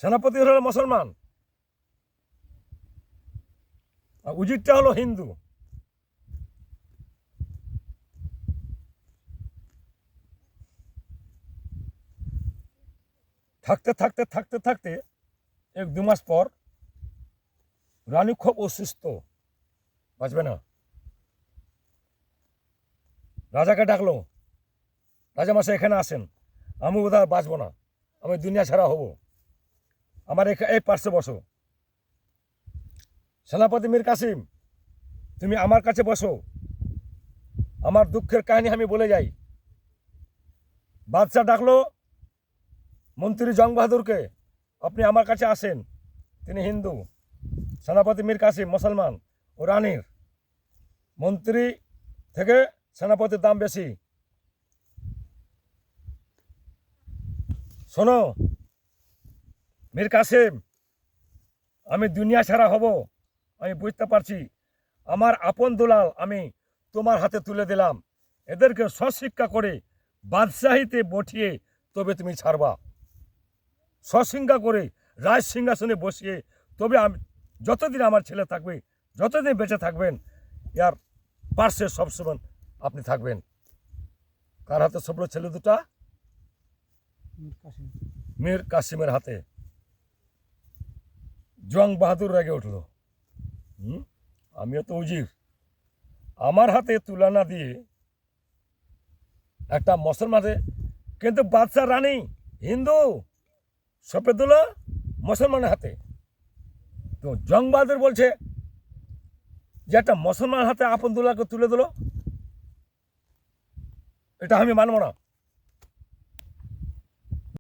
সেনাপতি হলো মুসলমান, আর উজিরটা হলো হিন্দু। থাকতে থাকতে থাকতে থাকতে 1-2 মাস পর রানী খুব অসুস্থ, বাঁচবে না। রাজাকে ডাকলো, রাজা মশাই এখানে আসেন, আমি বোধহয় বাঁচবো না, আমি দুনিয়া ছাড়া হব, আমার এই পার্শ্বে বসো। সেনাপতি মীর কাসিম, তুমি আমার কাছে বসো, আমার দুঃখের কাহিনী আমি বলে যাই। বাদশাহ ডাকলো মন্ত্রী জং বাহাদুরকে, আপনি আমার কাছে আসেন। তিনি হিন্দু, সেনাপতি মীর কাসিম মুসলমান, ও রানীর মন্ত্রী থেকে সেনাপতির দাম বেশি। শোনো মীর কাসিম, আমি দুনিয়া ছাড়া হব, আমি বুঝতে পারছি। আমার আপন দুলাল আমি তোমার হাতে তুলে দিলাম, এদেরকে স্বশিক্ষা করে বাদশাহীতে বঠিয়ে তবে তুমি ছাড়বা। স্বশিক্ষা করে রাজ সিংহাসনে বসিয়ে তবে আমি, যতদিন আমার ছেলে থাকবে, যতদিন বেঁচে থাকবেন, ইয়ার পার্শ্বে সবসময় আপনি থাকবেন। কার হাতে সবল ছেলে দুটা? মীর কাসিমের হাতে। জং বাহাদুর রেগে উঠল, আমিও তো উজির, আমার হাতে তুলনা দিয়ে একটা মুসলমানের, কিন্তু বাদশাহ রানী হিন্দু, সফেদুল্লাহ মুসলমানের হাতে। তো জং বাহাদুর বলছে যে একটা মুসলমান হাতে আপন দুলাকে তুলে দিল, এটা আমি মানব না।